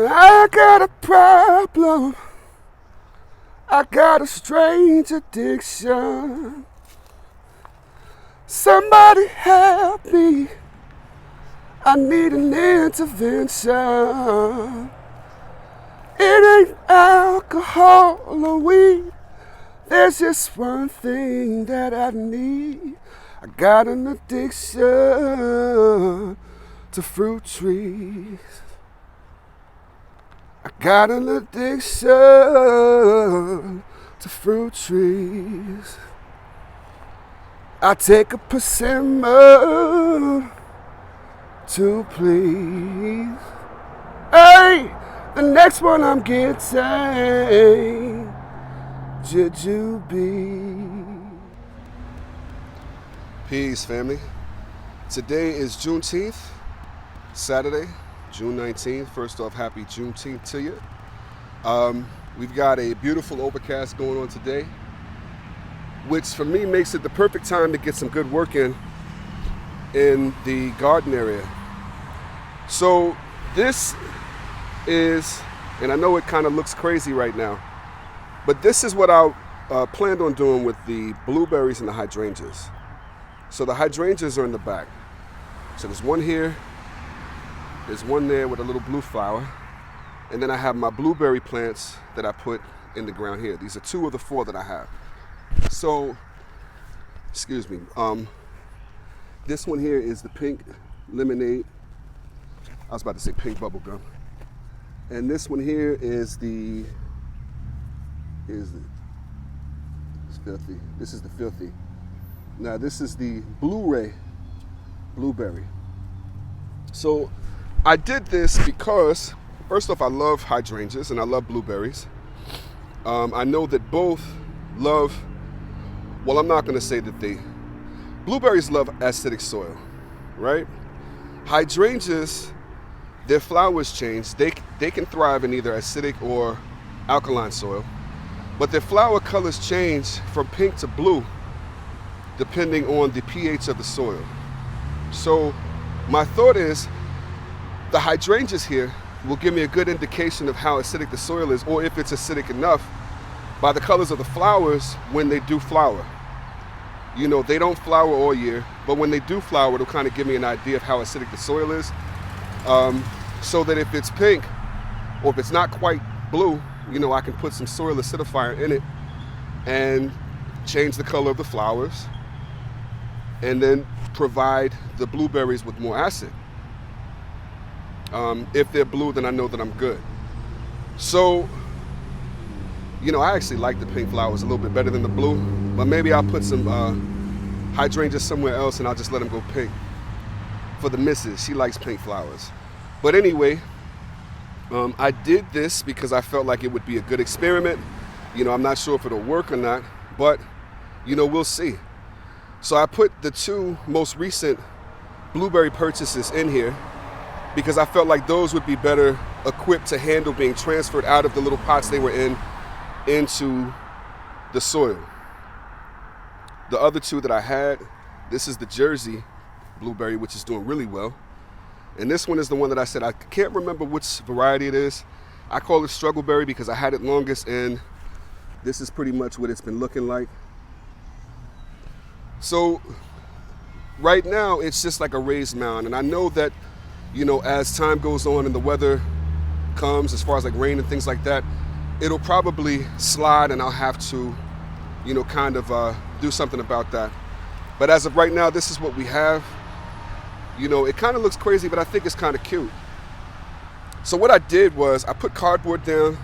I got a problem. I got a strange addiction. Somebody help me. I need an intervention. It ain't alcohol or weed. There's just one thing that I need. I got an addiction to fruit trees. I got an addiction to fruit trees. I take a persimmon to please. Hey, the next one I'm getting jujube. Peace, family. Today is Juneteenth, Saturday, June 19th. First off, happy Juneteenth to you. We've got a beautiful overcast going on today, which for me makes it the perfect time to get some good work in the garden area. So this is, and I know it kind of looks crazy right now, but this is what I planned on doing with the blueberries and the hydrangeas. So the hydrangeas are in the back. So there's one here, there's one there with a little blue flower, and then I have my blueberry plants that I put in the ground here. These are 2 of the 4 that I have. So, excuse me, this one here is the pink lemonade. I was about to say pink bubble gum. And this one here is it's filthy. This is the filthy. Now this is the blueberry. So I did this because, first off, I love hydrangeas and I love blueberries. I know that both love, well, I'm not going to say that blueberries love acidic soil, right? Hydrangeas, their flowers change. They can thrive in either acidic or alkaline soil, but their flower colors change from pink to blue depending on the pH of the soil. So my thought is the hydrangeas here will give me a good indication of how acidic the soil is, or if it's acidic enough, by the colors of the flowers when they do flower. You know, they don't flower all year, but when they do flower, it'll kind of give me an idea of how acidic the soil is. So that if it's pink, or if it's not quite blue, you know, I can put some soil acidifier in it and change the color of the flowers, and then provide the blueberries with more acid. If they're blue, then I know that I'm good. So, you know, I actually like the pink flowers a little bit better than the blue, but maybe I'll put some hydrangeas somewhere else and I'll just let them go pink. For the missus, she likes pink flowers. But anyway, I did this because I felt like it would be a good experiment. You know, I'm not sure if it'll work or not, but, you know, we'll see. So I put the 2 most recent blueberry purchases in here because I felt like those would be better equipped to handle being transferred out of the little pots they were in into the soil. The other 2 that I had, this is the Jersey blueberry, which is doing really well. And this one is the one that I said, I can't remember which variety it is. I call it Struggleberry because I had it longest, and this is pretty much what it's been looking like. So right now it's just like a raised mound, and I know that, you know, as time goes on and the weather comes, as far as like rain and things like that, it'll probably slide and I'll have to, you know, kind of do something about that. But as of right now, this is what we have. You know, it kind of looks crazy, but I think it's kind of cute. So what I did was I put cardboard down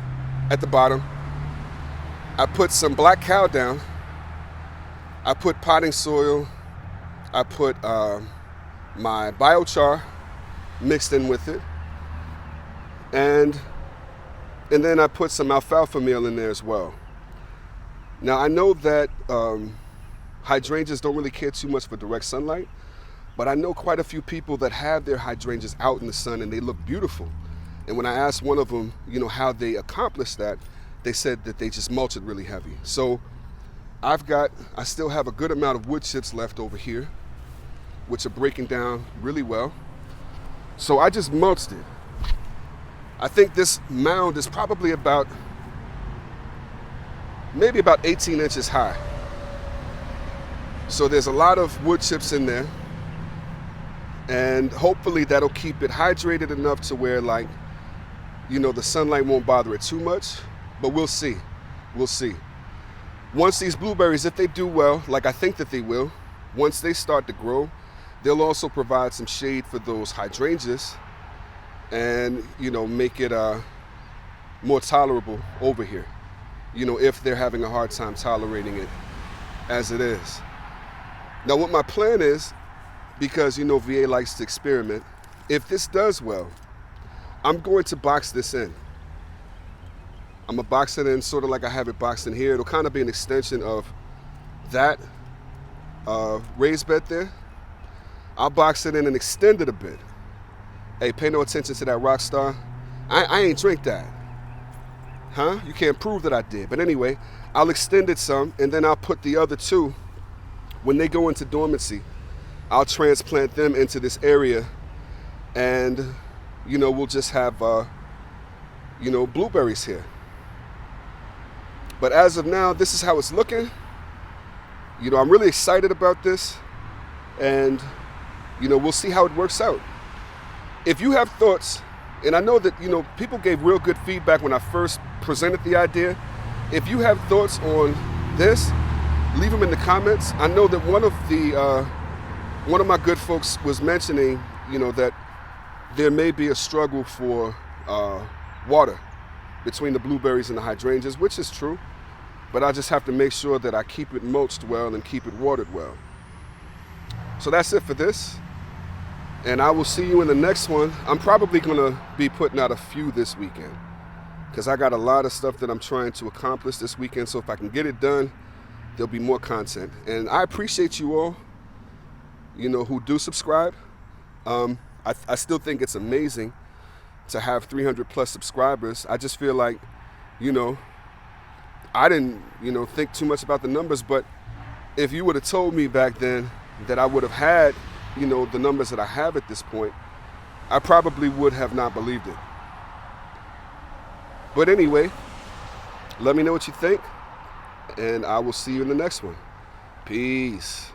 at the bottom. I put some black cow down. I put potting soil. I put my biochar mixed in with it. And then I put some alfalfa meal in there as well. Now I know that hydrangeas don't really care too much for direct sunlight, but I know quite a few people that have their hydrangeas out in the sun and they look beautiful. And when I asked one of them, you know, how they accomplished that, they said that they just mulch it really heavy. So I still have a good amount of wood chips left over here, which are breaking down really well. So I just mulched it. I think this mound is probably maybe about 18 inches high. So there's a lot of wood chips in there, and hopefully that'll keep it hydrated enough to where, like, you know, the sunlight won't bother it too much, but we'll see. We'll see. Once these blueberries, if they do well, like I think that they will, once they start to grow, they'll also provide some shade for those hydrangeas and, you know, make it more tolerable over here, you know, if they're having a hard time tolerating it as it is. Now, what my plan is, because, you know, VA likes to experiment, if this does well, I'm going to box this in. I'm going to box it in sort of like I have it boxed in here. It'll kind of be an extension of that raised bed there. I'll box it in and extend it a bit. Hey, pay no attention to that rock star. I ain't drink that. Huh? You can't prove that I did. But anyway, I'll extend it some, and then I'll put the other two, when they go into dormancy, I'll transplant them into this area, and, you know, we'll just have, you know, blueberries here. But as of now, this is how it's looking. You know, I'm really excited about this, and, you know, we'll see how it works out. If you have thoughts, and I know that, you know, people gave real good feedback when I first presented the idea. If you have thoughts on this, leave them in the comments. I know that one of my good folks was mentioning, you know, that there may be a struggle for water between the blueberries and the hydrangeas, which is true, but I just have to make sure that I keep it mulched well and keep it watered well. So that's it for this, and I will see you in the next one. I'm probably gonna be putting out a few this weekend, because I got a lot of stuff that I'm trying to accomplish this weekend, so if I can get it done, there'll be more content. And I appreciate you all, you know, who do subscribe. I still think it's amazing to have 300 plus subscribers. I just feel like, you know, I didn't, you know, think too much about the numbers, but if you would have told me back then that I would have had, you know, the numbers that I have at this point, I probably would have not believed it. But anyway, let me know what you think, and I will see you in the next one. Peace.